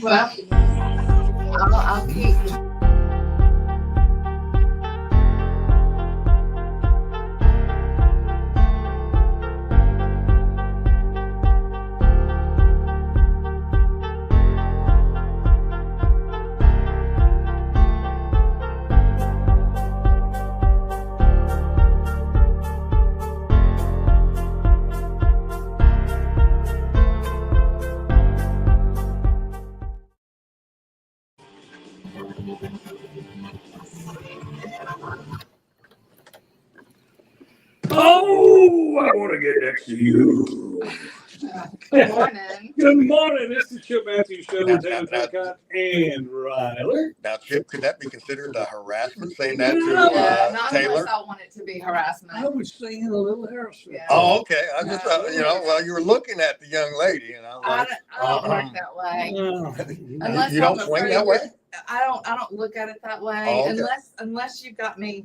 Well, I'll keep. Oh, I want to get next to you. Good morning. Good morning. This is Chip Matthews Show with Taylor Turcottee and Ryler. Now, Chip, could that be considered a harassment, saying that No. Yeah, to not Taylor? unless I want it to be harassment. I was saying a little harassment. Yeah. Oh, okay. I just, well, you were looking at the young lady, and I was I like, don't work that way. Unless you don't I'm swing afraid that way? I don't look at it that way. Oh, okay. Unless you've got me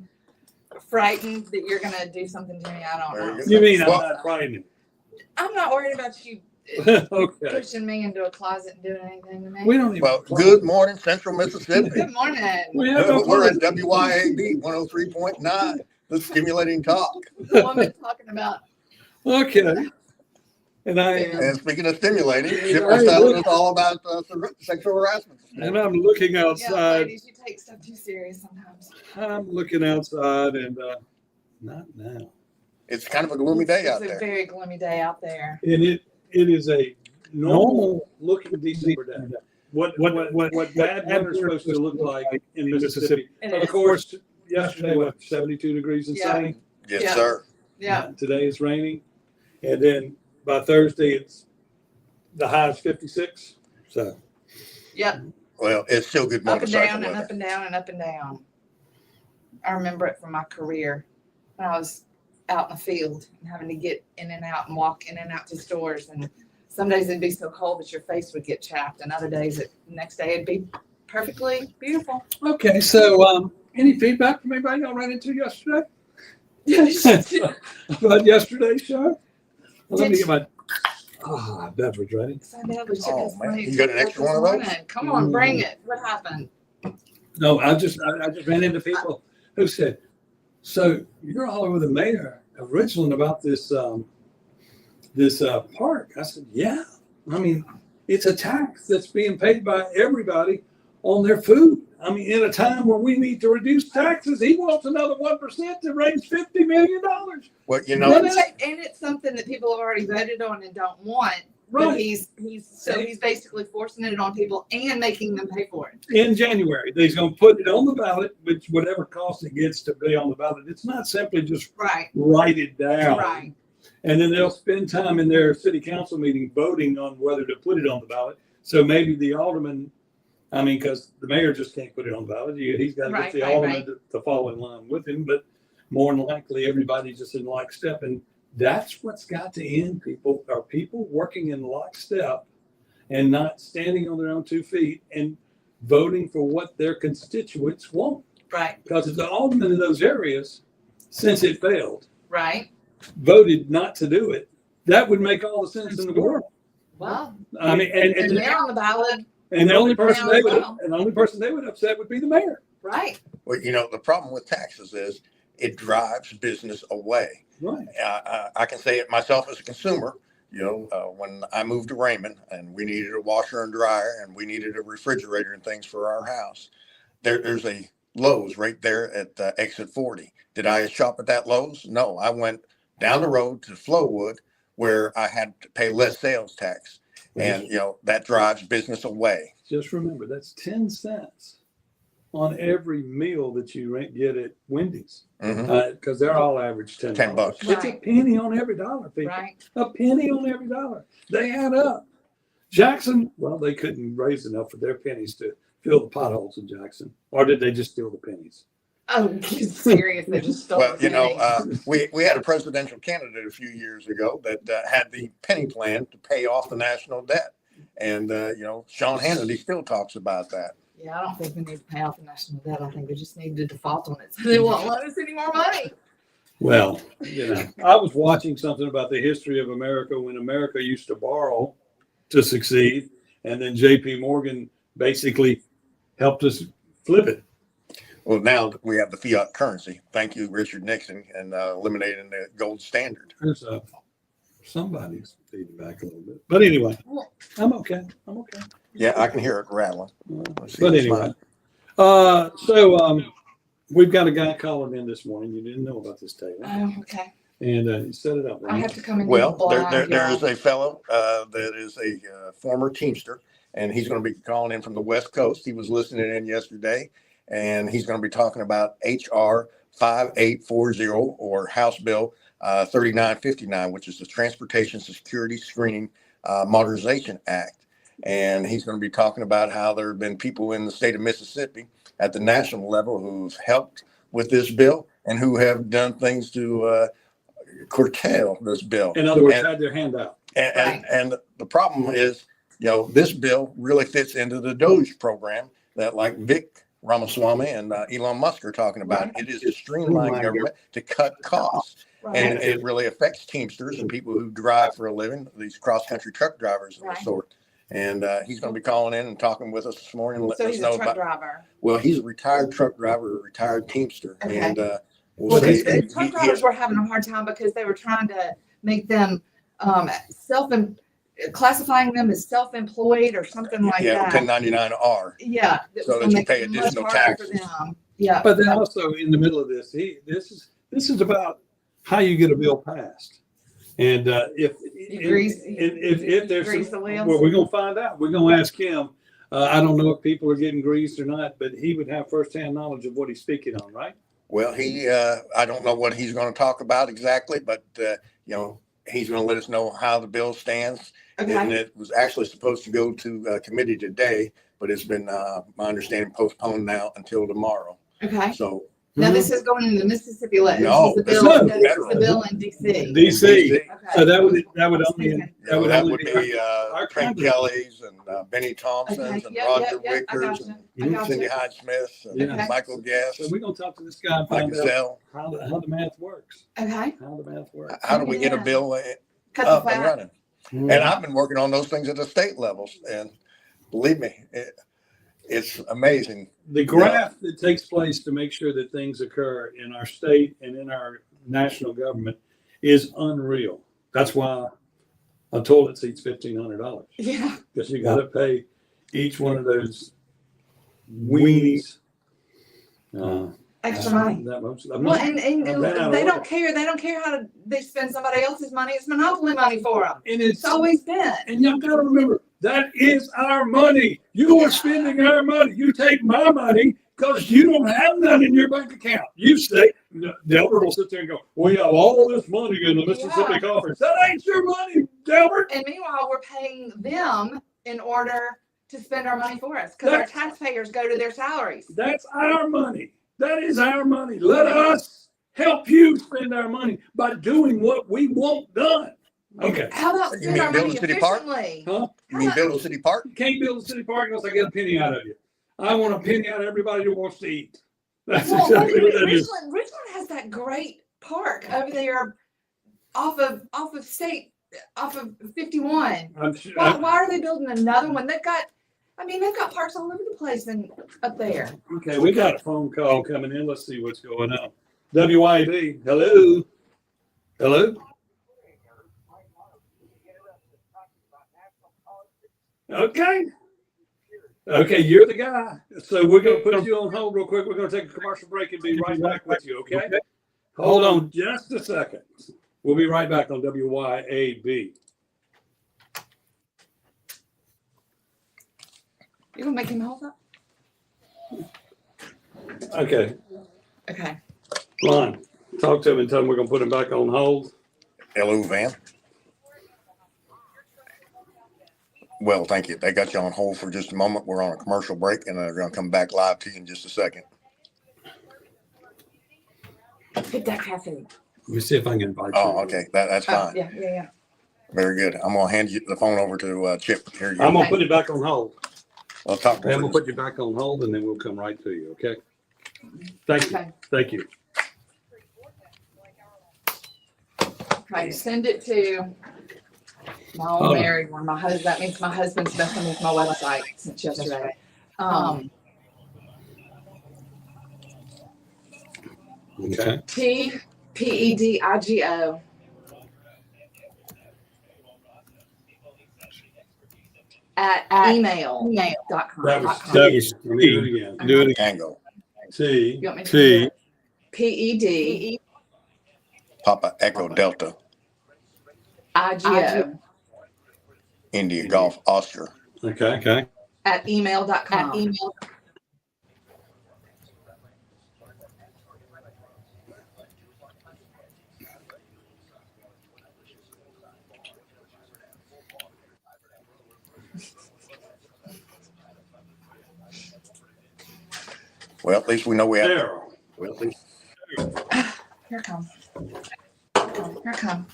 frightened that you're gonna do something to me. I don't Very know. good. You mean Well, I'm not frightening? I'm not worried about you Okay. pushing me into a closet and doing anything to me. We don't even. Well, good morning, Central Mississippi. Good morning. We have no We're at fun. WYAB 103.9, the stimulating talk. The woman talking about Okay. And I And am. speaking of stimulating, Chip was telling us all about sexual harassment. And I'm looking yeah, outside. ladies, you take stuff too serious sometimes. I'm looking outside and not now. It's kind of a gloomy day out It's a there. very gloomy day out there. And it is a normal looking December day. What bad weather is supposed to look like in Mississippi. It Of is. course, yesterday, 72 degrees and Yeah. sunny. Yes, Yeah. sir. Yeah. Today it's raining. And then by Thursday, the high is 56. So, Yep. Well, it's still good Up and motorcycle down and weather. up and down and up and down. I remember it from my career when I was out in the field and having to get in and out and walk in and out to stores. And some days it'd be so cold that your face would get chapped, and other days, the next day, it'd be perfectly beautiful. okay. So, any feedback from anybody y'all ran into yesterday? About yesterday's show? Well, let me get my beverage ready. Oh, man. You got an extra one of those? Come on, bring it. What happened? No, I just ran into people who said, "So you're all over the mayor of Richland about this park?" I said, "Yeah. I mean, it's a tax that's being paid by everybody on their food. I mean, in a time where we need to reduce taxes, he wants another 1% to raise $50 million." Well, you And know, it's something that people have already voted on and don't want. But Right. he's basically forcing it on people and making them pay for it. In January, he's going to put it on the ballot, which whatever cost it gets to be on the ballot. It's not simply just Right. write it down. Right. And then they'll spend time in their city council meeting voting on whether to put it on the ballot. So maybe the alderman, because the mayor just can't put it on the ballot. He's got to get the alderman to fall in line with him. But more than likely, everybody's just in lockstep. And that's what's got to end, people. Are people working in lockstep and not standing on their own 2 feet and voting for what their constituents want? Right. Because if the alderman in those areas, since it failed, Right. voted not to do it, that would make all the sense in the world. Well, I mean, and they're on the ballot. and the only person now they as would well. and the only person they would upset would be the mayor. Right. well, the problem with taxes is it drives business away. Right. I can say it myself as a consumer. When I moved to Raymond and we needed a washer and dryer and we needed a refrigerator and things for our house, there's a Lowe's right there at exit 40. Did I shop at that Lowe's? No, I went down the road to Flowood where I had to pay less sales tax. And, that drives business away. Just remember, that's 10 cents on every meal that you get at Wendy's, Mhm. because they're all average $10. $10. It's a penny on every dollar, people. Right. A penny on every dollar. They add up. Jackson, well, they couldn't raise enough for their pennies to fill the potholes in Jackson, or did they just steal the pennies? Oh, you serious? They just stole Well, the penny. we had a presidential candidate a few years ago that had the penny plan to pay off the national debt. And, Sean Hannity still talks about that. Yeah, I don't think we need to pay off the national debt. I think we just need to default on it so they won't loan us any more money. Well, I was watching something about the history of America when America used to borrow to succeed. and then JP Morgan basically helped us flip it. Well, now we have the fiat currency. Thank you, Richard Nixon, and eliminating the gold standard. There's somebody's feeding back a little bit, but anyway, I'm okay. Yeah, I can hear it rattling. Let's see But what's anyway, mine. we've got a guy calling in this morning. You didn't know about this, Taylor, Oh, okay. and you set it up. I Right? have to come in. Well, blind, there y'all. is a fellow that is a former Teamster, and he's going to be calling in from the West Coast. He was listening in yesterday, and he's going to be talking about HR 5840 or House Bill 3959, which is the Transportation Security Screening Modernization Act. And he's going to be talking about how there have been people in the state of Mississippi at the national level who've helped with this bill and who have done things to curtail this bill. In other words, had their hand out. And the problem is, this bill really fits into the DOGE program that like Vic Ramaswamy and Elon Musk are talking about. Right. It is to streamline government to cut costs. Right. And it really affects Teamsters and people who drive for a living, these cross-country truck drivers of the sort. And he's going to be calling in and talking with us this morning. And So letting he's us a know truck about. driver. Well, he's a retired truck driver, a retired Teamster, Okay. and Well, the truck drivers were having a hard time because they were trying to make them classifying them as self-employed or something like that. 1099-R. Yeah. So that you pay additional taxes. Yeah. But then also in the middle of this, this is about how you get a bill passed. And if there's grease the wheels? well, we're gonna find out. We're gonna ask him. I don't know if people are getting greased or not, but he would have firsthand knowledge of what he's speaking on, right? Well, I don't know what he's going to talk about exactly, but he's going to let us know how the bill stands. Okay. And it was actually supposed to go to committee today, but it's been, my understanding, postponed now until tomorrow. Okay. So. Now this is going into Mississippi. No, this this is the is bill. This is the bill in DC. DC. Okay. So that would only That would be our Frank country. Kelly's and Benny Thompson's Okay. and Yep, Roger yep, yep. I Wickers gotcha. and I gotcha. Cindy Hyde-Smith and Yeah. Michael Guest, So we're gonna talk to this guy and Mike find out Gazelle. how the math works. Okay. How the math works. How do we get a Yeah. bill Cut the up and fat. running? And I've been working on those things at the state levels, and believe me, it's amazing. The graph that takes place to make sure that things occur in our state and in our national government is unreal. That's why a toilet seat's $1,500 Yeah. because you got to pay each one of those weenies. Extra money. That much. Well, and I'm out of they don't order. care. They don't care how they spend somebody else's money. It's monopoly money for them. And It's always been. And y'all got to remember, that is our money. You are spending our money. You take my money because you don't have none in your bank account. You say, Delbert will sit there and go, we have all this money in the Mississippi Conference. That ain't your money, Delbert. And meanwhile, we're paying them in order to spend our money for us because our taxpayers go to their salaries. That's our money. That is our money. Let us help you spend our money by doing what we want done. Okay. How about You spend mean our build money a city park? efficiently? Huh? You mean build a city park? You can't build a city park unless I get a penny out of you. I want a penny out of everybody who wants to eat. That's Well, exactly what that is. Richmond has that great park over there off of 51. I'm sure. Why are they building another one? They've got parks all over the place and up there. Okay, we got a phone call coming in. Let's see what's going on. WYD, hello? Hello? Okay. Okay, you're the guy. So we're going to put you on hold real quick. We're going to take a commercial break and be right back with you, okay? Hold on just a second. We'll be right back on WYAB. You gonna make him hold up? Okay, Okay. Lon, talk to him and tell him we're going to put him back on hold. Hello, Van. Well, thank you. They got you on hold for just a moment. We're on a commercial break, and they're going to come back live to you in just a second. Hit that caffeine. Let me see if I can invite you. Oh, okay. That's fine. Yeah. Very good. I'm going to hand you the phone over to Chip. Here you I'm go. going to put it back on hold. I'll talk I'm going to to put you back on hold and then we'll come right to you, okay? Thank you. Okay. Thank you. Okay. Send it to My old married one. My husband. That means my husband's been coming to my website since yesterday. Okay. PEDIGO at email.com. That was T. Let me do it again. Do it Tango. T. You want me to do it? PED Papa Echo Delta IGO India Golf Oscar. Okay. at email.com. Well, at least we know we have. Daryl. Well, at least. Here it comes. Here it comes.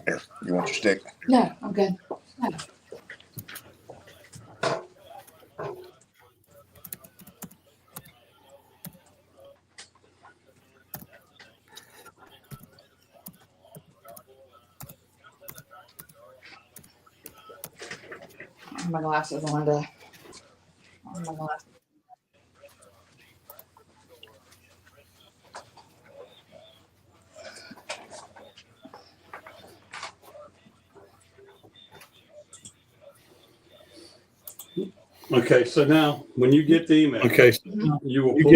Here, you want your stick? No, I'm good. No. My glasses, Linda. My glasses. Okay, so now when you get the email, you will pull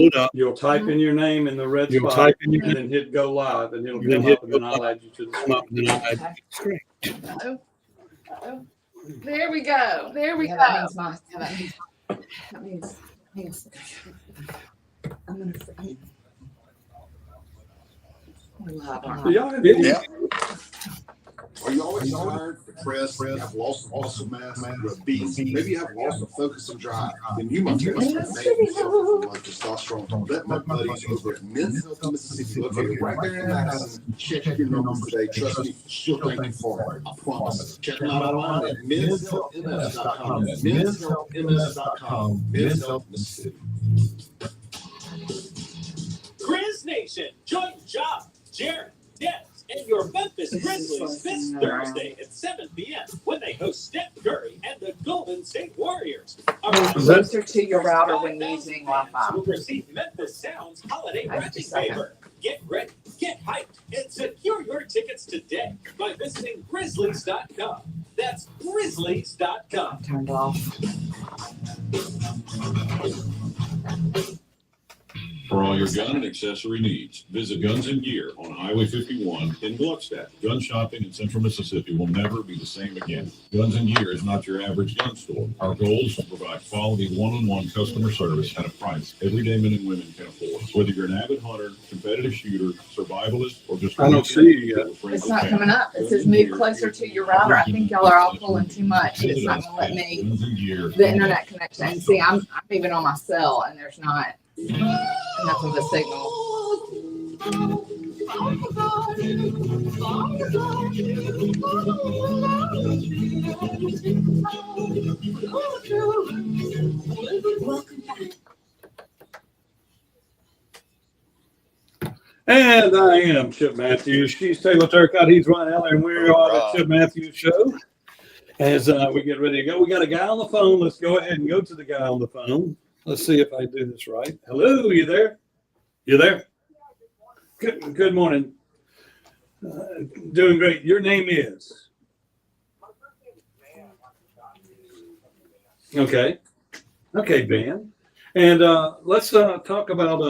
it up. You'll type in your name in the red spot and then hit go live, and it'll come up, and then I'll add you to the screen. Uh-oh. There we go. That means I'm gonna live on. Y'all have any- Yeah. Are you always tired, depressed, you have lost muscle mass, you're obese, maybe you have lost of focus and drive, then you must have made yourself like testosterone. Let my buddies over at Men's Health Mississippi, located right there in Madison, check your numbers today. Trust me, she'll thank you for it. I promise. Check them out online at menshealthms.com. Menshealthms.com. Men's Health Mississippi. Grizz Nation, joint job, Jared, Des, and your Memphis Grizzlies this Thursday at 7 p.m. when they host Steph Curry and the Golden State Warriors. Closer to your router when using Wi-Fi. Will receive Memphis Sound's holiday wrapping paper. Get ready, get hyped, and secure your tickets today by visiting Grizzlies.com. That's Grizzlies.com. Turned off. For all your gun and accessory needs, visit Guns and Gear on Highway 51 in Gluckstadt. Gun shopping in Central Mississippi will never be the same again. Guns and Gear is not your average gun store. Our goal is to provide quality one-on-one customer service at a price everyday men and women can afford. Whether you're an avid hunter, competitive shooter, survivalist, or just I don't see you yet. It's not coming up. It says move closer to your router. I think y'all are all pulling too much. It's not gonna let me, the internet connection. And see, I'm even on my cell and there's not enough of a signal. And I am Chip Matthews. She's Taylor Turcottee. He's Ron Eller, and we're on the Chip Matthews Show. As we get ready to go, we got a guy on the phone. Let's go ahead and go to the guy on the phone. Let's see if I do this right. Hello, you there? You there? Good morning. Doing great. Your name is? Okay. Okay, Ben. And let's talk about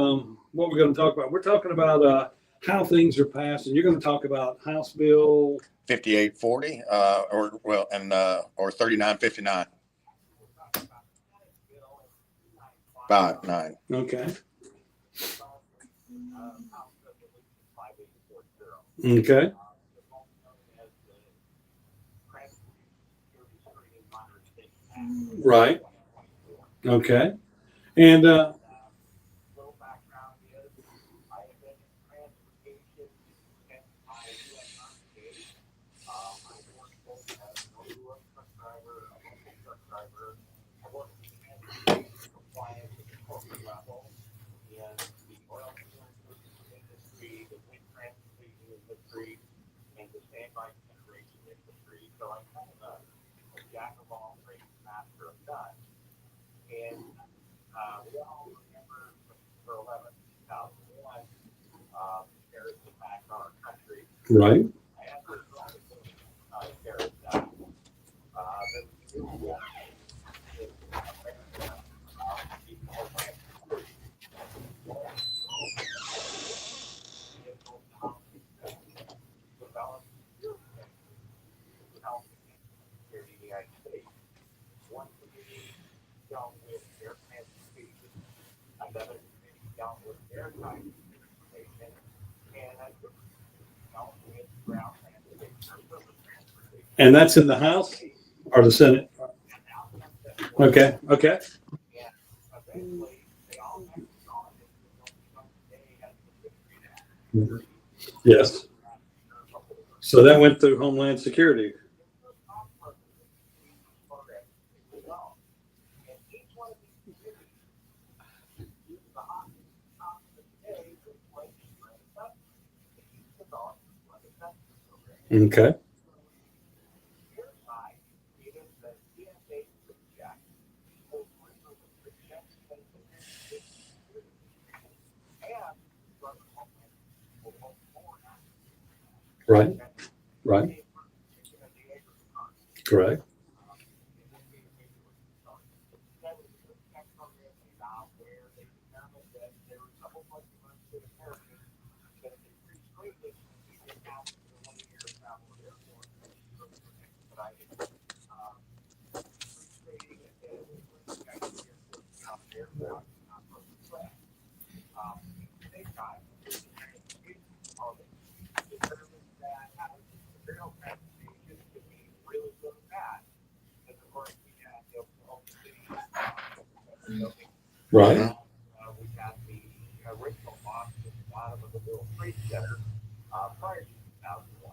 what we're going to talk about. We're talking about how things are passed, and you're going to talk about House Bill 5840, or 3959. 59. Okay. Okay. Right. Okay. And industry, so I'm kind of a jack of all trades, master of none. And we all remember for 2001, terrorist attack on our country. Right. After terrorist attack, the new United States. One community dealt with air transportation, another community dealt with maritime transportation, and a group dealt with ground transportation or surface transportation. And that's in the House or the Senate? Okay. Okay. And eventually, they all matched on it. They had the victory act. Yes. So that went through Homeland Security. Okay. Right. Right. Correct. Right. We had the original box at the bottom of the World Trade Center prior to 2001.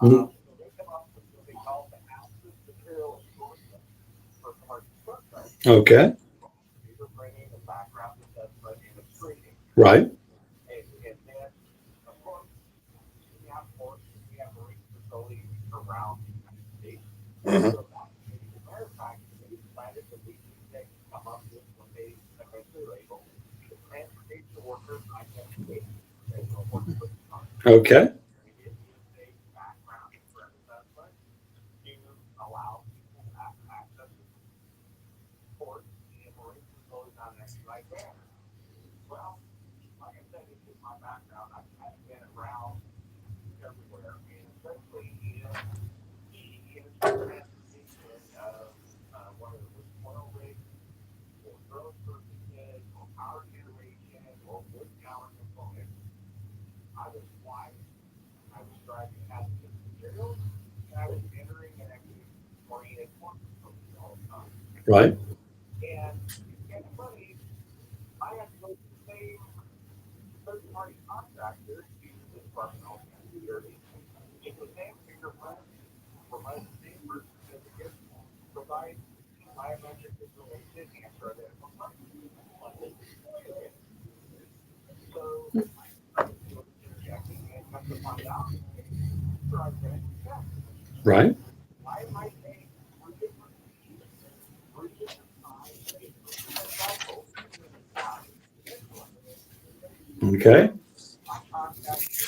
So they come up with what they call the hazardous material enforcement for commercial trucks. Okay. Fingerprinting, the background assessment, and the screening. Right. And then, of course, we have marine facilities around the United States. So that the maritime committee decided that we need to come up with what they eventually labeled the transportation workers identification and work with the contract. Okay. It is a background for assessment to allow people to have access to ports and marine facilities on that like that. Well, like I said, it's just my background. I've kind of been around everywhere, and especially in the transportation of whether it was oil rigs or road services or power generation or wood tower components. I was flying, I was driving hazardous materials, and I was entering and exiting marine enforcement facilities all the time. Right. And it's kind of funny, I had to go to the same third-party contractor to use the Department of Homeland Security. Get the same fingerprint, provide the same birth certificate, provide biometric information, and for identical parties. So I started checking and come to find out, for identity theft. Right. Why am I paying three different fees, three different times, different cycles? Okay. I contacted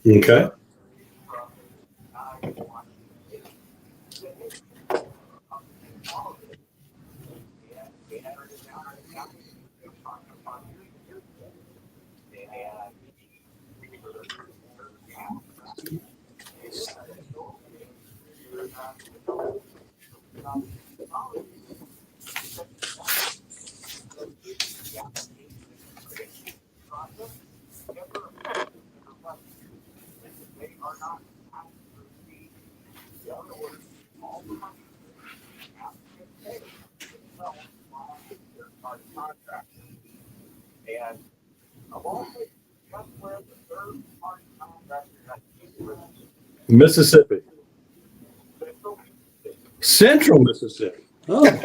Okay. They are not actually the other words, all the money have to get paid themselves by their third-party contractors. And of all places, guess where the third-party contractor has to Mississippi. Central Mississippi. Central Mississippi. Oh.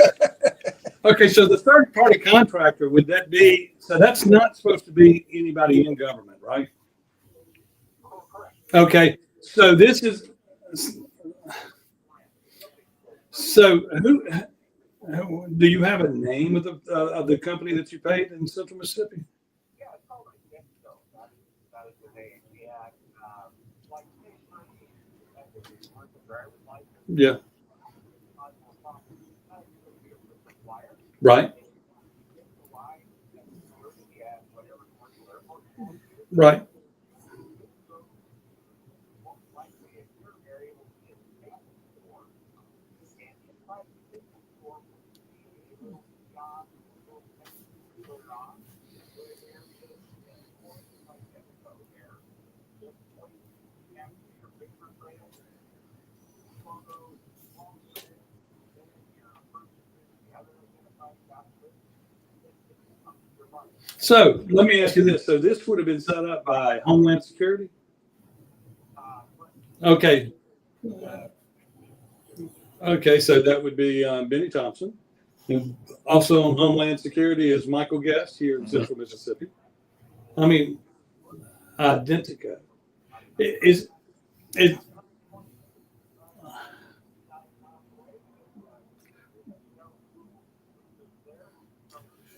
Okay, so the third party contractor, would that be, so that's not supposed to be anybody in government, right? Okay, so this is, so do you have a name of the company that you paid in Central Mississippi? Yeah, it's called Identico. That is the name. And like basically, as if you were the driver's license, Yeah, on the top, would be a flyer. right, And you get the line at security at whatever commercial airport you go to. right. So most likely, if you're able to get past for and if I think for a little job, a little thing to put it on, where there is a point like that go there, just point after your paper trail, photos, long list, then your purchases, the other identified documents, it's up to your money. So let me ask you this. So this would have been set up by Homeland Security? But Okay. Okay, so that would be Benny Thompson. And also on Homeland Security is Michael Guest here in Central Mississippi. I mean, Identico. Is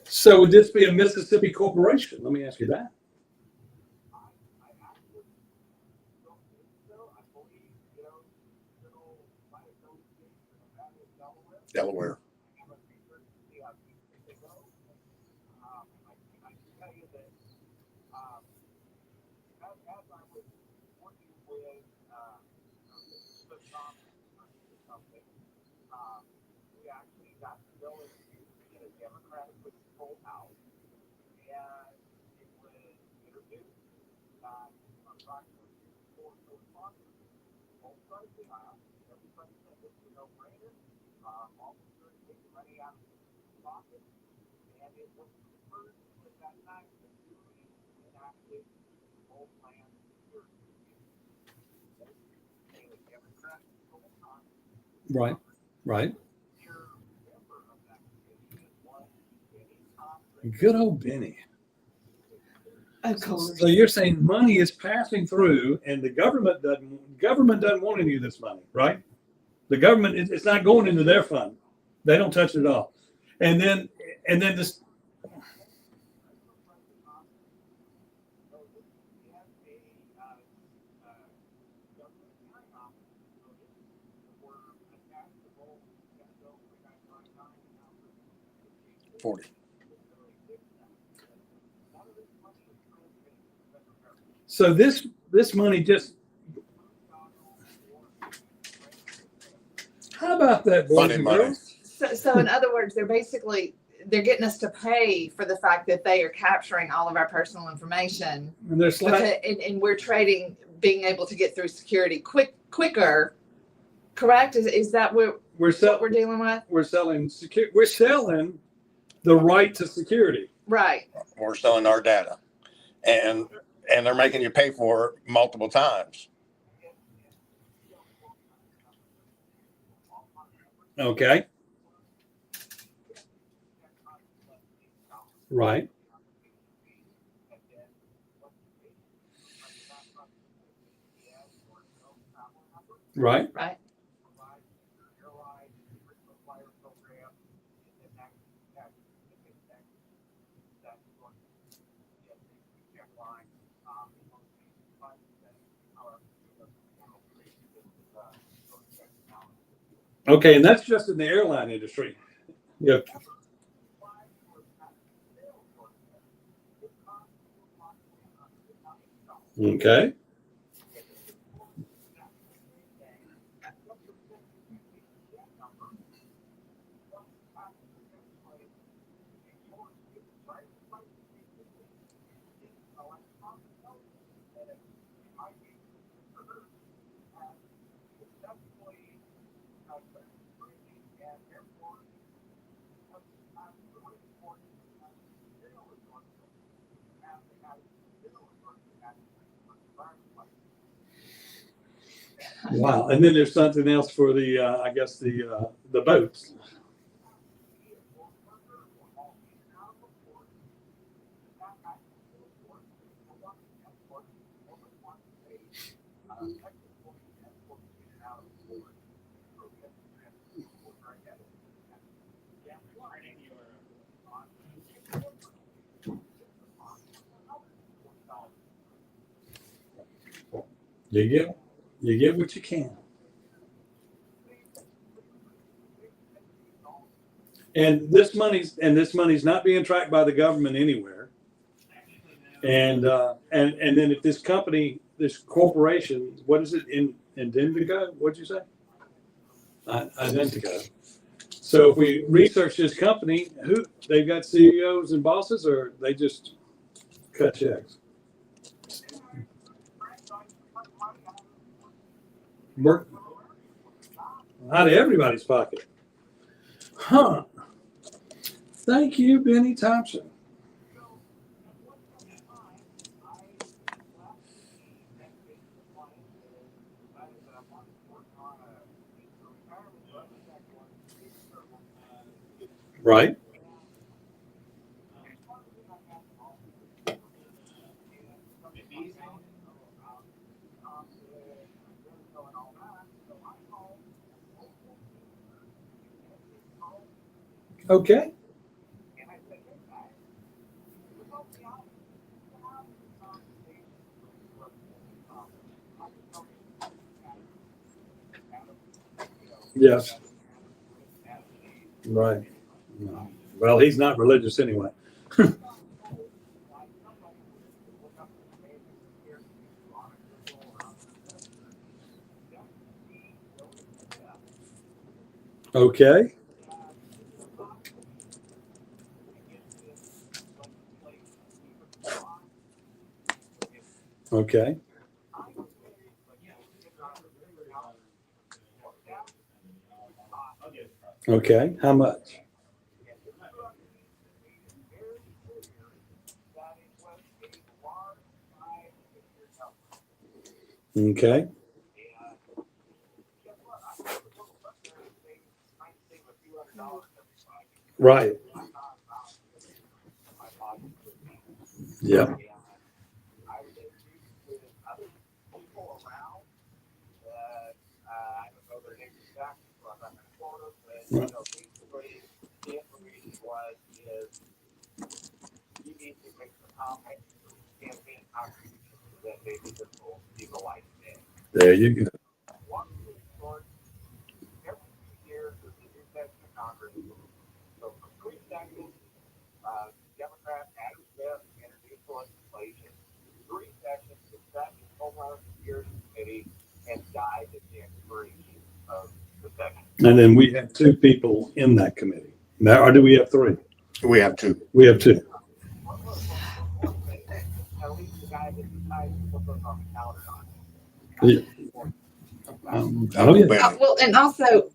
so would this be a Mississippi corporation? Let me ask you that. I actually don't think so. I believe, little by association of that is Delaware. Delaware. I must be sure to see how deep they go. I can tell you that as I was working with Mr. Thompson or something, we actually got to go in a democratically controlled house, and it was introduced approximately 4 sponsors. Both sides of the aisle, everybody said this was a no-brainer. Officers taking money out of the pocket, and it was the first at that time that really enacted Homeland Security. They were Democrats the whole time. Right, right. Your member of that committee was Benny Thompson. Good old Benny. Of course. So you're saying money is passing through, and the government doesn't want any of this money, right? The government it's not going into their fund. They don't touch it at all. And then this. Government hearing officers noted were attached to both Senate Bill 3999 and House Bill 40. None of this money is transmitted to the federal government. So this money just. How about that, boys Funded and money. girls? So in other words, they're getting us to pay for the fact that they are capturing all of our personal information. And they're slap, And we're trading being able to get through security quicker. Correct? Is that what we're we're dealing with? we're selling the right to security. Right. We're selling our data, and they're making you pay for it multiple times. Okay. Right. Right. Right. Okay, and that's just in the airline industry. Yeah. Okay. Wow. And then there's something else for the I guess the boats. You get what you can. And this money's not being tracked by the government anywhere. And then if this company, this corporation, what is it in Indigo? What'd you say? Identico. So if we research this company, who they've got CEOs and bosses, or they just cut checks? Work out of everybody's pocket. Huh. Thank you, Benny Thompson. Right. Okay. Yes. Right. Well, he's not religious anyway. Okay. Okay. Okay. How much? Okay. Right. Yeah. There you go. And then we have two people in that committee. Now, or do we have three? We have two. We have two. Yeah. Oh, yeah. Well, and also,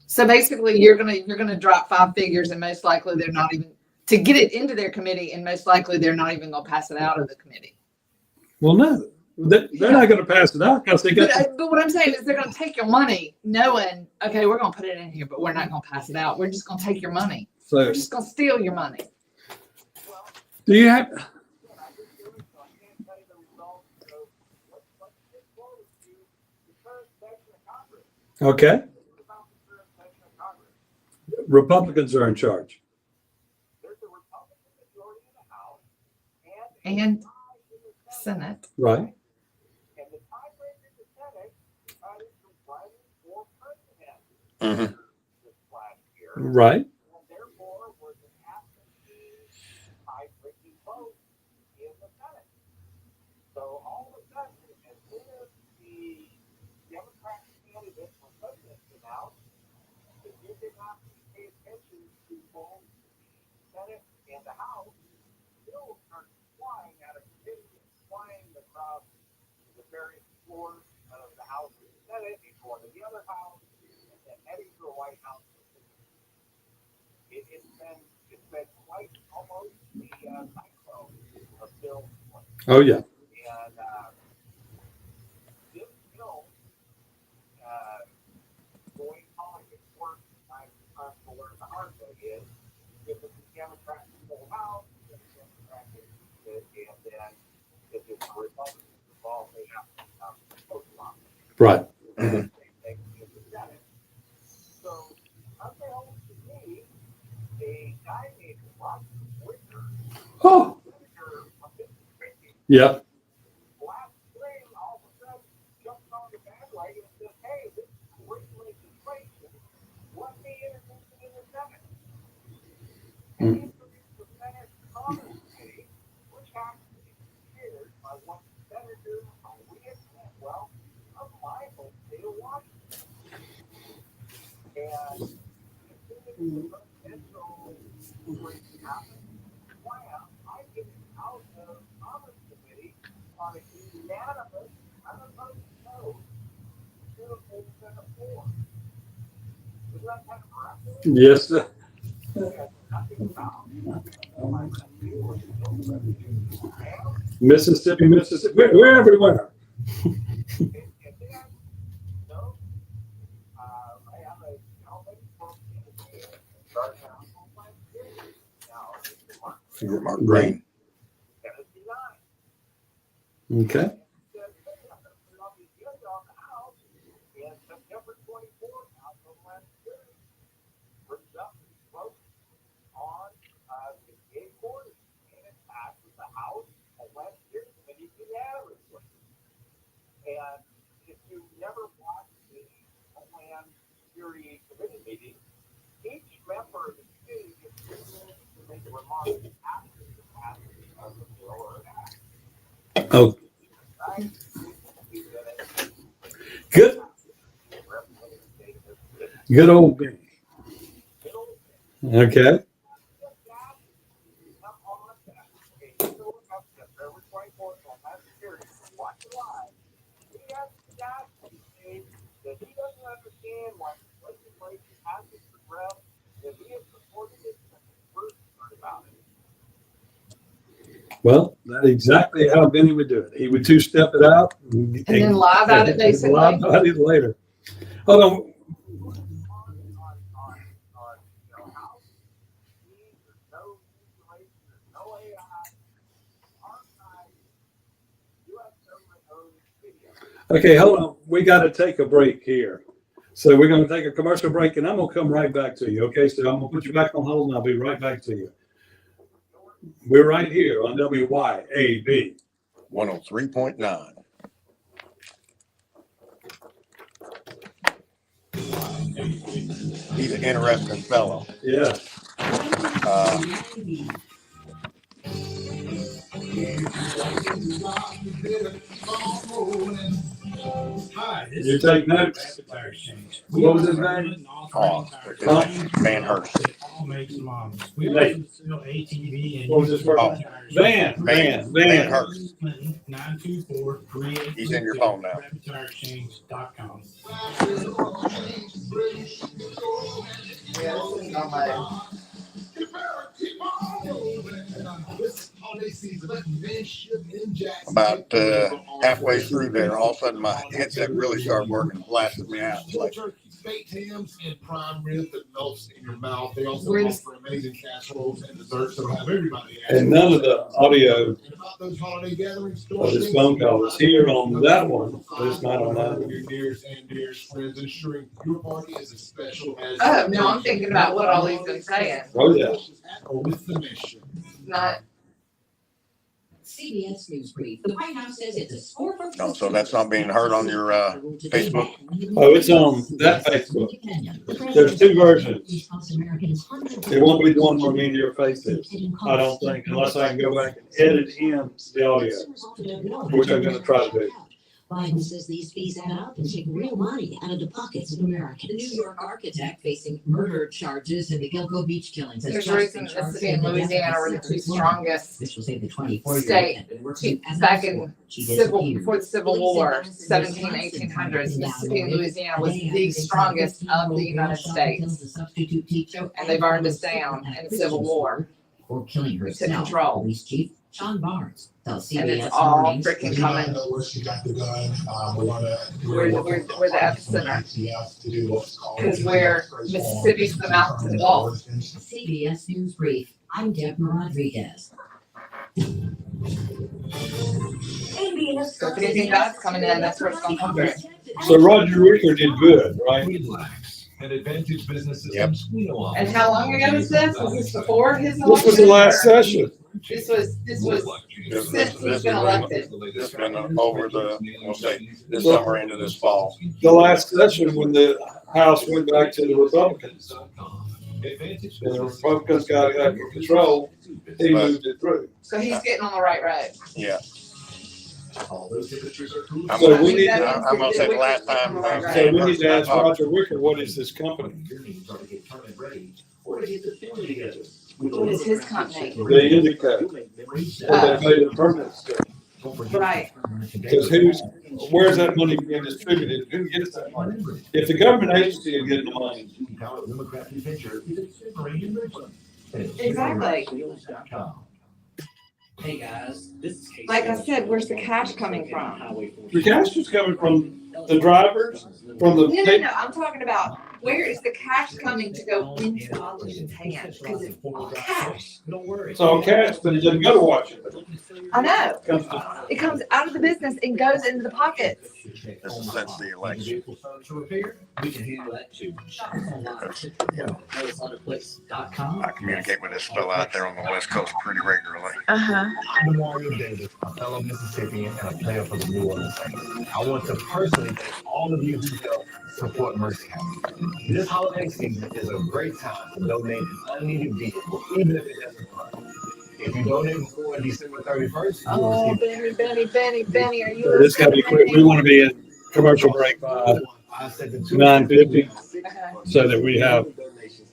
so basically, you're gonna drop 5 figures, and most likely they're not even to get it into their committee, and most likely they're not even gonna pass it out of the committee. Well, no, they're not going to pass it out because they got. But what I'm saying is they're gonna take your money, knowing, okay, we're gonna put it in here, but we're not gonna pass it out. We're just gonna take your money. So, We're just gonna steal your money. do you have? Okay. Republicans are in charge. And Senate. Right. Mhm. Right. Oh, yeah. and then if it's a Republican, the ball may have to come close line. Right. Mhm. They can get the Senate. So, unbeknownst to me, a guy named Roger Wicker, Oh, Senator from Mississippi, yeah. last spring, all of a sudden jumped on the bandwagon and said, hey, this is great legislation. Let me introduce it in the Senate. And he introduced the Senate Commerce Committee, which happens to be chaired by one Senator Maria Cantwell of my home state of Washington. And as soon as the presidential situation happened, wham, I get it out of Commerce Committee on a unanimous, unopposed vote to the full Senate floor. Is that kind of miraculous? Yes, sir. Nothing about my revenue or sales revenue. And Mississippi, Mississippi. We're everywhere. then, no, I have a gentleman from Tennessee, starting out on my city. Now, it's Mark, Is it Mark Green? Tennessee 9. Okay. Said, hey, I'm gonna put it on the agenda on the House, and September 24th, House of Homeland Security brings up the vote on the gay quarters, and it passes the House Homeland Security Committee unanimously. And if you never watched the Homeland Security Committee meeting, each member of the committee gets 3 minutes to make a remark after the passage of the bill or an act. Oh, Right? We did it. good. Representing the state of Mississippi. Good old Benny. Bill, Okay. just that, come on back. Okay, you know what I'm saying? February 24th, Homeland Security, watch it live. He has the guy say that he doesn't understand why the legislation hasn't progressed, that he has supported it since he first heard about it. Well, that's exactly how Benny would do it. He would two-step it out. And then lie about it, basically. Lie about it later. Hold on. On, you know, how there's no regulation, there's no AI, archive, U.S. government-owned video. Okay, hold on. We got to take a break here. So we're going to take a commercial break, and I'm going to come right back to you. Okay, so I'm going to put you back on hold, and I'll be right back to you. We're right here on WYAB. 103.9. He's an interesting fellow. Yeah. Hi, this You is take notes. Rapid Tire Exchange. What was his name? Oh, Van Hurst. All makes and models. We Nate. also sell ATV and What was his first name? Van Hurst. 924-3822. He's in your phone now. RapidTireExchange.com. Yeah, this is on my- About halfway through there, all of a sudden my headset really started working, blasted me out. It's like, Baked hams and prime rib that melts in your mouth. They also Where's- offer amazing casseroles and desserts that'll have everybody. And none of the audio And about those holiday gatherings, of this phone call is here on that one, but it's not on that one. Your dears and dearest friends, ensuring your party is as special as. Oh, no, I'm thinking about what all he's been saying. Oh, yeah. With the mission. Not, CBS News Brief. The White House says it's a score for. No, so that's not being heard on your, Facebook? Oh, it's on that Facebook. There's two versions. It won't be the one where me and your face is. I don't think, unless I can go back and edit in the audio, which I'm gonna try to do. Biden says these fees add up and take real money out of the pockets of Americans. The New York architect facing murder charges in the Gilgo Beach killings. there's a reason Mississippi and Louisiana were the two strongest Officials say the 24-year-old state had been working as back an in escort. She civil, disappeared. before the Civil War, 1800s, Mississippi and Louisiana was the strongest of the United States. And they burned us down in the Civil War. For killing We herself. took control. Police Chief Sean Barnes tells And CBS it's all Mornings. freaking coming. Know where she got the gun. We're the epicenter. Because we're Mississippi's the mouth to the Gulf. CBS News Brief. I'm Deborah Rodriguez. So if anything bad's coming in, that's where it's gonna come through. So Roger Wicker did good, right? Relax. And Advantage Business Yep. Systems. We know all And how long ago was this? Was this before his This was the election? last session. This was since he's been elected. It's been over the, we'll say, this summer into this fall. The last session when the House went back to the Republicans. And the Republicans got it under control, he moved it through. So he's getting on the right road. Yeah. All those signatures are approved. I'm So gonna, we need- I'm gonna say the last time. So we need to ask Roger Wicker, what is this company? Your names are to get turned and ready, or to get the family together. What is his company? They indicate, or they pay the permit stuff. Right. Because where's that money being distributed? Who gets that money? If the government agency is getting the money, Exactly. Hey guys, this is Casey. Like I said, where's the cash coming from? the cash is coming from the drivers, from the. No, I'm talking about where is the cash coming to go into the politician's hands? Because it's all cash. Don't worry. It's all cash, but it doesn't go to Washington. I know. It comes to- It comes out of the business and goes into the pockets. This is since the election. We can handle that too. Yeah. NoticeAutoPlace.com. I communicate with this fellow out there on the West Coast pretty regularly. Uh-huh. I'm Mario Davis, a fellow Mississippian and a player for the New Orleans Saints. I want to personally thank all of you who helped support Mercy County. This holiday season is a great time to donate an unneeded vehicle, even if it doesn't run. If you donate before December 31st, you will Oh, receive Benny, are you? This gotta be quick. We want to be in commercial break by 9:50 so that we have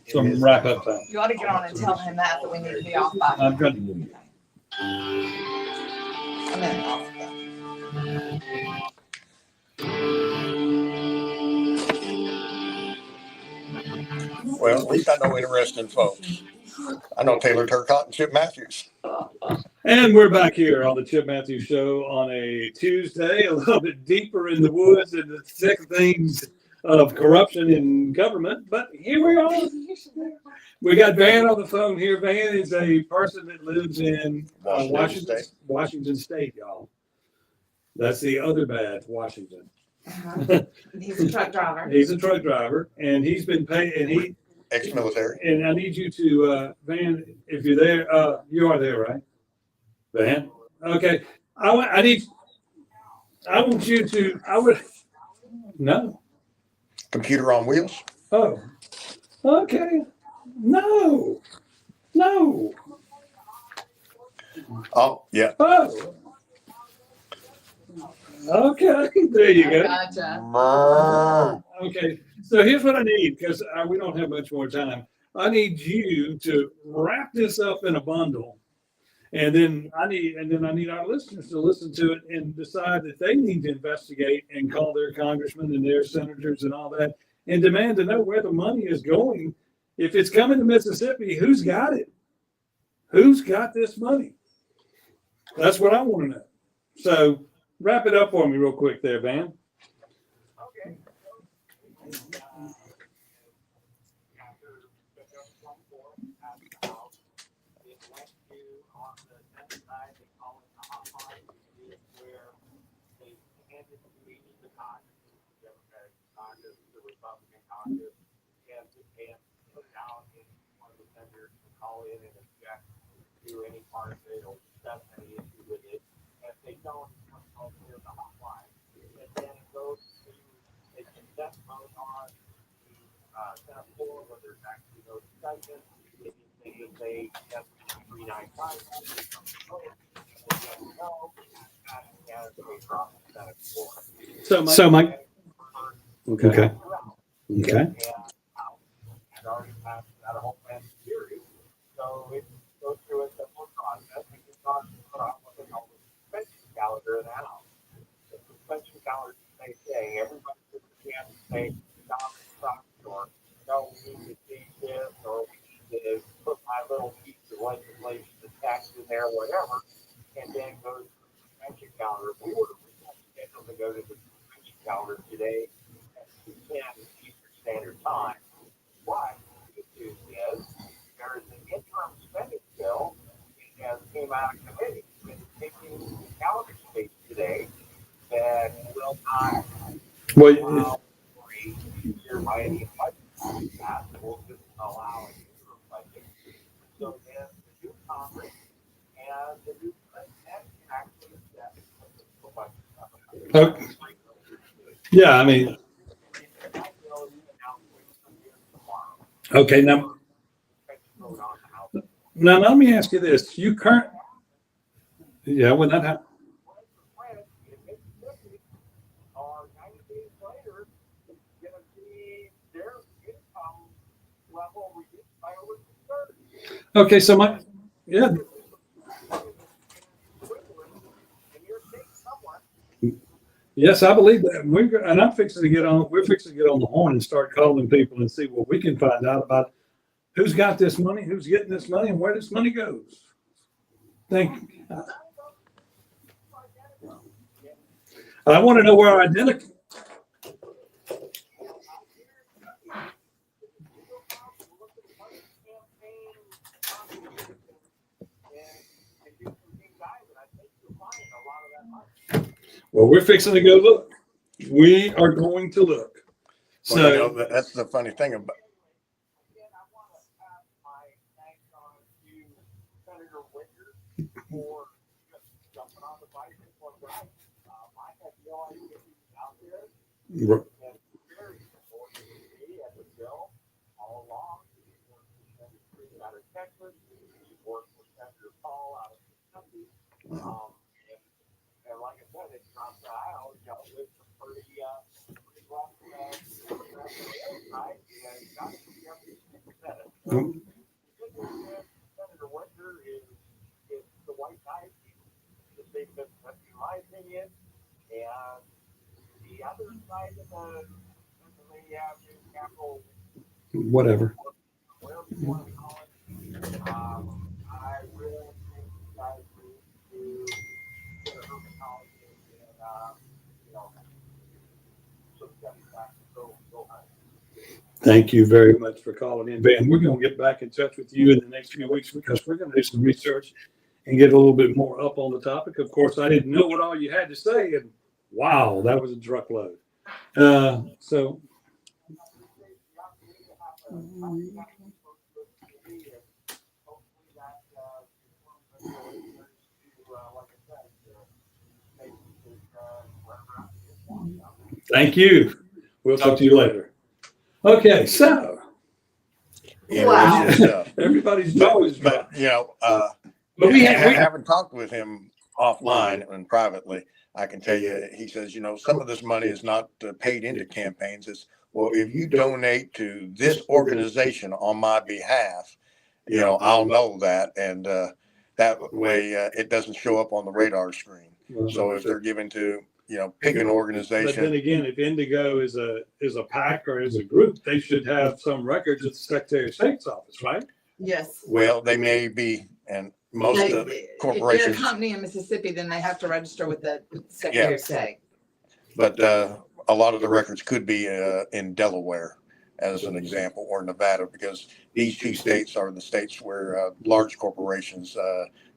some wrap up time. You ought to get on and tell him that we need to be off by. I'm good. A minute off. Well, at least I know interesting folks. I know Taylor Turcottee and Chip Matthews. And we're back here on the Chip Matthews Show on a Tuesday, a little bit deeper in the woods and the thick things of corruption in government. But here we are. We got Van on the phone here. Van is a person that lives in Washington State, y'all. That's the other bad Washington. Uh-huh. He's a truck driver. He's a truck driver, and he's been paying. And Ex-military. And I need you to, Van, if you're there, you are there, right? Van? Okay. I want you to, no. Computer on wheels. Oh, okay. No. Oh, yeah. Oh. Okay. There you go. Gotcha. Okay. So here's what I need, because we don't have much more time. I need you to wrap this up in a bundle. And then I need our listeners to listen to it and decide that they need to investigate and call their congressmen and their senators and all that and demand to know where the money is going. If it's coming to Mississippi, who's got it? Who's got this money? That's what I want to know. So wrap it up for me real quick there, Van. Okay. Do any part of it or discuss any issue with it. If they don't, there's a hotline. And then it goes to, they can set vote on the Senate floor, whether it's actually no discussion. If you say yes, 395, So Mike. Okay. Okay. Had already passed out of Homeland Security. So it goes through a simple process. We can start what they call the suspension calendar in the House. The suspension calendar is the same thing. Everybody gets a chance to say, stop, or no, we need to change this, or we need to put my little piece of legislation, the tax in there, whatever, and then goes to the suspension calendar. We were scheduled to go to the suspension calendar today at 2:10 Eastern Standard Time. But the good news is there is an interim spending bill that came out of committee. It's taking calendar space today, not Well, allow free here by any budget that will just allow it to budget. So then the new Congress and the new president can actually set the budget. okay. Yeah, I mean, okay, now let me ask you this. You current, yeah, when that happened. Or 90 days later, you're gonna see their income level reduced by over 2/3. Okay, so yeah. And you're seeing someone. Yes, I believe that. I'm fixing to get on. We're fixing to get on the horn and start calling people and see what we can find out about who's got this money, who's getting this money, and where this money goes. Thank you. I want to know where our identity. Well, we're fixing to go look. We are going to look. Well, So you know, that's the funny thing about. Again, I want to pass my thanks on to Senator Wicker for just jumping on the bicycle and riding. I had no idea he was out there. And very supportive of me as a bill all along. He worked with Senator Cruz out of Texas. He worked with Senator Paul out of Kentucky. And like I said, it's not that I always dealt with some pretty rough right? And got to be up to the Senate. So, Senator Wicker is the white knight. He's the big business, in my opinion. And the other side of the Pennsylvania Avenue Capitol, whatever. whatever you want to call it, I really think you guys need to get a herpetologist and, you know, some steps back and go home. Thank you very much for calling in, Ben. We're going to get back in touch with you in the next few weeks because we're going to do some research and get a little bit more up on the topic. Of course, I didn't know what all you had to say, and wow, that was a truckload. So. Thank you. We'll talk to you later. Okay, so. Yeah, Wow. it's just, Everybody's always but you know, but we haven't talked with him offline and privately. I can tell you, he says, you know, some of this money is not paid into campaigns. It's, well, if you donate to this organization on my behalf, you know, I'll know that, and that way it doesn't show up on the radar screen. So if they're given to, you know, pick an But then organization. again, if Indigo is a PAC or is a group, they should have some records at the Secretary of State's office, right? Yes. Well, they may be, and most They- of the If they're a corporations, company in Mississippi, then they have to register with the Secretary of State. but a lot of the records could be in Delaware, as an example, or Nevada, because these two states are the states where large corporations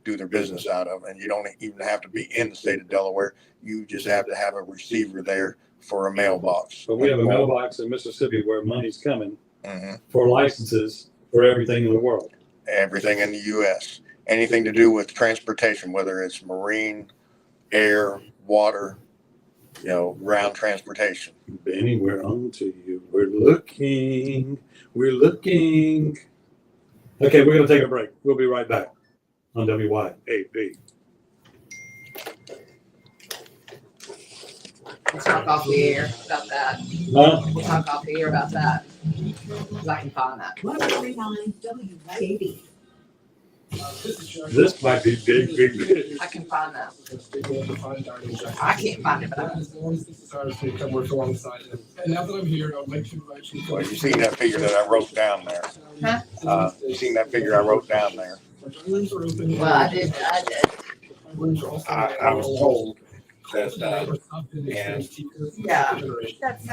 do their business out of, and you don't even have to be in the state of Delaware. You just have to have a receiver there for a mailbox. But we have a mailbox in Mississippi where money's coming Mhm. for licenses for everything in the world. Everything in the U.S. Anything to do with transportation, whether it's marine, air, water, you know, ground transportation. Benny, we're on to you. We're looking. Okay, we're going to take a break. We'll be right back on WYAB. We'll talk off the air about that. Huh? We'll talk off the air about that. 'Cause I can find that. 139 WYAB. This might be big. I can find that. I can't find it, but I can. And now that I'm here, I'd like to invite you. Well, you seen that figure that I wrote down there? Huh? You seen that figure I wrote down there? Well, I did. I was told that, and Yeah. That's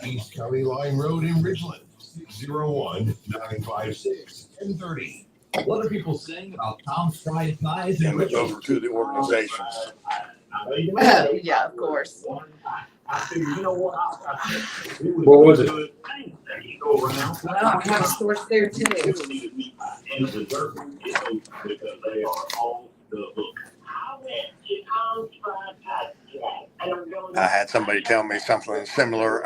East County Line Road in Ridgeland, 601-956 1030. What are people saying about Tom's fried thighs? and those are two of the organizations. Yeah, of course. I figured, you know what? What was it? There you go around. Well, I have a source there too. People need to meet by end of dessert, because they are all the hook. I had somebody tell me something similar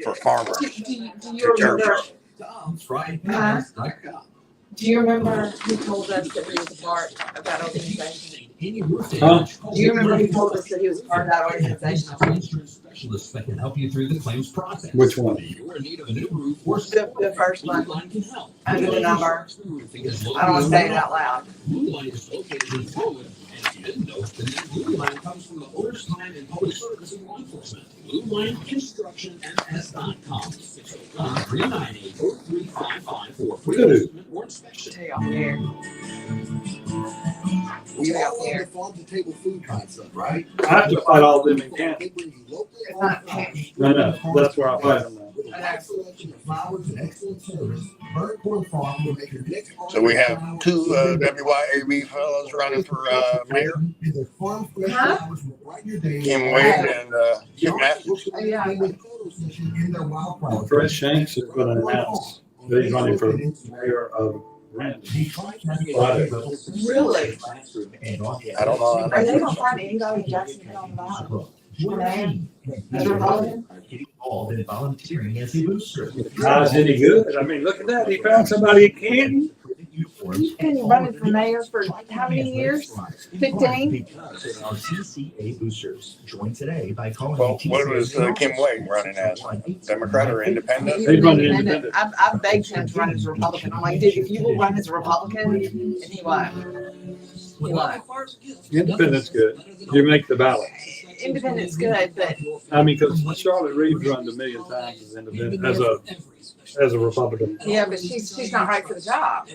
for farmers. Do you To remember? churches. Do you remember who told us that he was a part of that organization? Huh? Do you remember who told us that he was part of that organization? Specialists that can help you through the claims process. Which one? You're in need of a new roof or The first one. Blue Line can help. Under the number. I don't want to say it out loud. Blue Line is located in Florida, and if you didn't know, the name Blue Line comes from the owner's time in public service and law enforcement. Blue Line Construction MS.com. 601-398-0355 for free assessment or inspection. Tell y'all here. We all love the farm to table food concept, right? I have to fight all them in Canton. They bring you locally It's not owned products. No, that's where I fight them now. With a wide selection of flowers and excellent service, Bird Corn Farm will make your next. So we have two WYAB fellows running for mayor, Either farm fresh Huh? flowers will brighten your day. Kim Wade and Kim Matthews. Yeah. In their wildflower. Fred Shanks is going to announce that he's running for mayor of Randall. Friday. Really? I don't know. Are they gonna find anybody in Jacksonville on the ballot? As a Republican? Volunteering as a booster. How's any good? I mean, look at that. He found somebody in Canton. He's been running for mayor for how many years? 15? Because of our TCA boosters. Join today by calling. Well, what was Kim Wade running as? Democrat or independent? He's running independent. I've begged him to run as a Republican. I'm like, dude, if you will run as a Republican, and he won. He won. Independent's good. You make the ballot. Independent's good, but I mean, because Charlotte Reeves run a million times as independent, as a Republican. yeah, but she's not right for the job.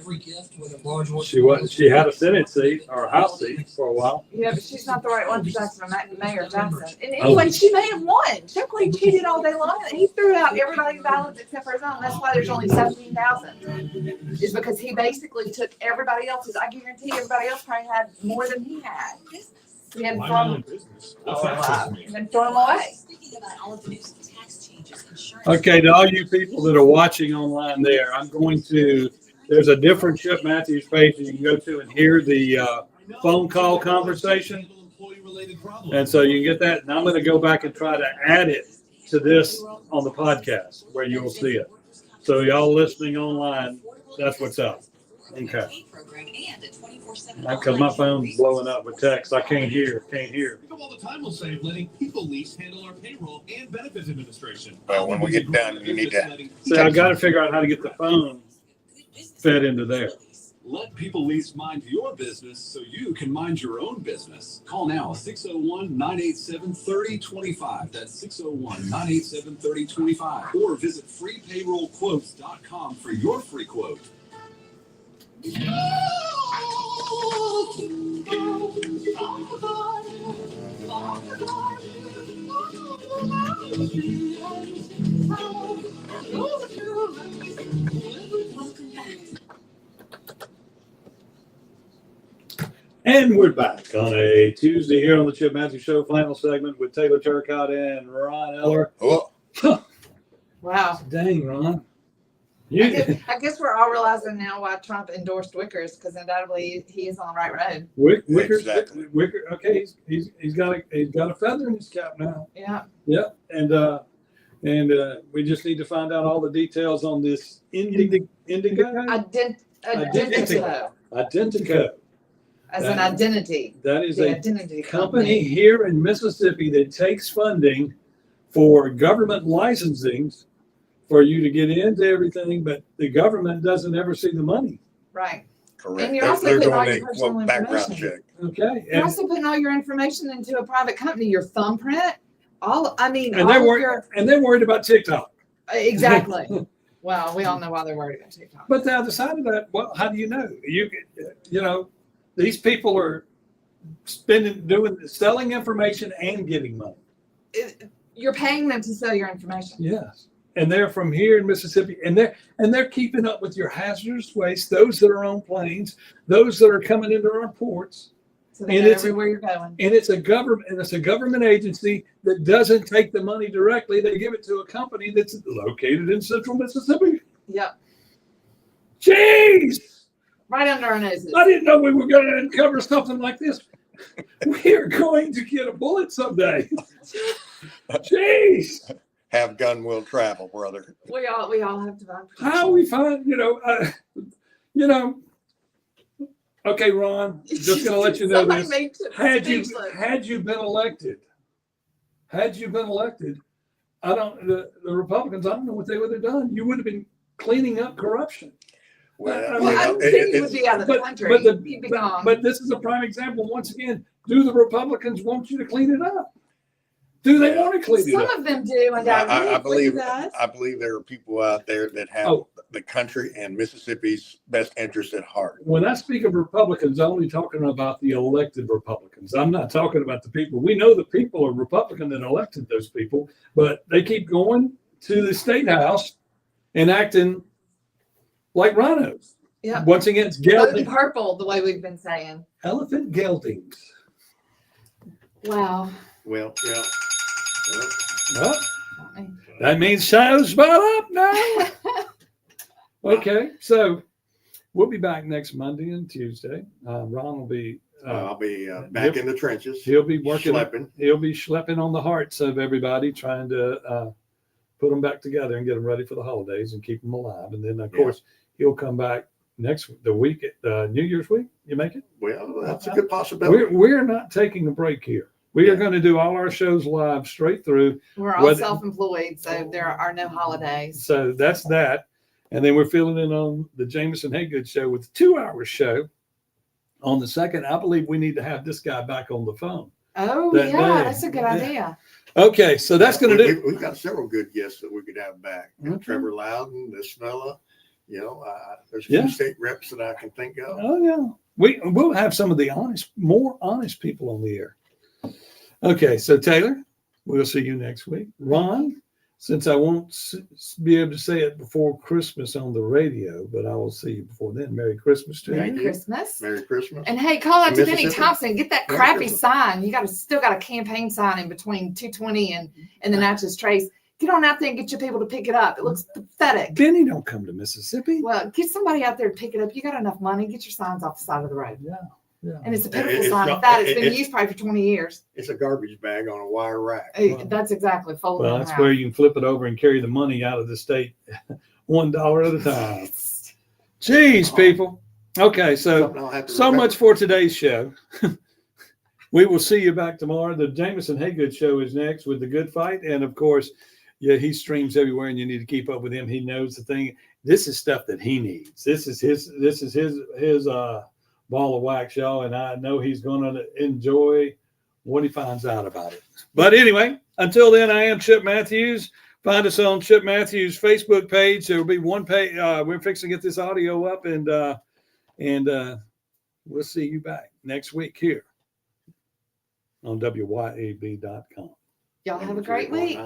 She was, she had a Senate seat or a House seat for a while. Yeah, but she's not the right one for Jackson, Mayor Jackson. And anyway, she may have won. Chuckley cheated all day long. He threw out everybody's ballots except for his own. That's why there's only 17,000. Is because he basically took everybody else's. I guarantee everybody else probably had more than he had. He had thrown them away. Okay, to all you people that are watching online there, I'm going to, there's a different Chip Matthews page that you can go to and hear the phone call conversation. And so you can get that. And I'm going to go back and try to add it to this on the podcast where you will see it. So y'all listening online, that's what's up. Okay. Because my phone's blowing up with text. I can't hear. Think of all the time we'll save letting People Lease handle our payroll and benefits administration. Well, when we get done, you need to. See, I got to figure out how to get the phone fed into there. Let People Lease mind your business so you can mind your own business. Call now 601-987-3025. That's 601-987-3025. Or visit freepayrollquotes.com for your free quote. And we're back on a Tuesday here on the Chip Matthews Show, final segment with Taylor Turcottee and Ron Eller. Oh, Wow. Dang, Ron. I guess we're all realizing now why Trump endorsed Wickers, because undoubtedly he is on the right road. Wicker, Exactly. Wicker. Okay, he's got a feather in his cap now. Yeah. Yeah, and we just need to find out all the details on this Indigo. Identico. As an identity. That is The a identity company here in Mississippi that takes funding for government licensing for you to get into everything, but the government doesn't ever see the money. Right. correct. And you're also They're putting all doing your a personal quote background information. check. Okay, You're also putting all your information into a private company, your thumbprint, all and all they're of worried, your and they're worried about TikTok. exactly. Well, we all know why they're worried about TikTok. But the other side of that, well, how do you know? You know, these people are selling information and getting money. You're paying them to sell your information. Yes, and they're from here in Mississippi, and they're keeping up with your hazardous waste. Those that are on planes, those that are coming into our ports. So they And know it's- everywhere you're going. And it's a government agency that doesn't take the money directly. They give it to a company that's located in central Mississippi. Yep. Jeez! Right under our noses. I didn't know we were going to uncover something like this. We are going to get a bullet someday. Jeez! Have gun will travel, brother. We all have divine protection. How we find, okay, Ron, just going to let you know Somebody this. made it Had speechless. you been elected, the Republicans, I don't know what they would have done. You would have been cleaning up corruption. Well, Well, I you know, think he would be out of the But- country. but the- He'd be gone. But this is a prime example. Once again, do the Republicans want you to clean it up? Do they want to clean it Some up? of them do, and I believe does. I believe there are people out there that have Oh. the country and Mississippi's best interest at heart. When I speak of Republicans, I'm only talking about the elected Republicans. I'm not talking about the people. We know the people are Republican that elected those people, but they keep going to the state house and acting like rhinos. Yeah. Once again, it's Vote gelding. purple, the way we've been saying. Elephant geldings. Wow. Well, yeah. Well, that means show's about up now. Okay, so we'll be back next Monday and Tuesday. Ron will be. I'll be back in the trenches. He'll be working. Schlepping. He'll be schlepping on the hearts of everybody, trying to put them back together and get them ready for the holidays and keep them alive. And then, of course, he'll come back the week, New Year's week. You make it? Well, that's a good possibility. We're not taking a break here. We are going to do all our shows live straight through. We're all Whether- self-employed, so there are no holidays. So that's that. And then we're filling in on the Jameson Haygood show with a 2-hour show. On the second, I believe we need to have this guy back on the phone. Oh, That yeah, day. that's a good Yeah. idea. Okay, so that's going to do. We've got several good guests that we could have back. Okay. Trevor Loudon, Miss Smella. There's a few Yeah. state reps that I can think of. Oh yeah, we'll have some of the more honest people on the air. Okay, so Taylor, we'll see you next week. Ron, since I won't be able to say it before Christmas on the radio, but I will see you before then. Merry Christmas to Merry you. Christmas. Merry Christmas. And hey, call out to Benny Mississippi. Thompson. Get that Merry crappy Christmas. sign. You still got a campaign sign in between 220 and the Natchez Trace. Get on out there and get your people to pick it up. It looks pathetic. Benny don't come to Mississippi. Well, get somebody out there to pick it up. You got enough money. Get your signs off the side of the road. Yeah. And it's a pitiful It's sign. not- At that, it's been it's- used probably for 20 years. It's a garbage bag on a wire rack. Wow. That's exactly folded Well, in that's half. where you can flip it over and carry the money out of the state $1 at a time. Jeez, people. Okay, so Something I'll have to so remember. much for today's show. We will see you back tomorrow. The Jameson Haygood show is next with the Good Fight, and of course, yeah, he streams everywhere, and you need to keep up with him. He knows the thing. This is stuff that he needs. This is his ball of wax, y'all, and I know he's going to enjoy what he finds out about it. But anyway, until then, I am Chip Matthews. Find us on Chip Matthews' Facebook page. There will be one page. We're fixing to get this audio up, and we'll see you back next week here on WYAB.com. Y'all have a great week.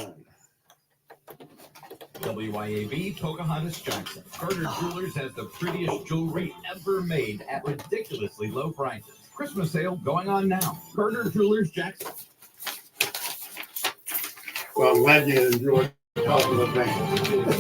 WYAB Pocahontas Jackson. Carter Jewelers has the prettiest jewelry ever made at ridiculously low prices. Christmas sale going on now. Carter Jewelers Jackson. Well, I'm glad you enjoyed talking about that.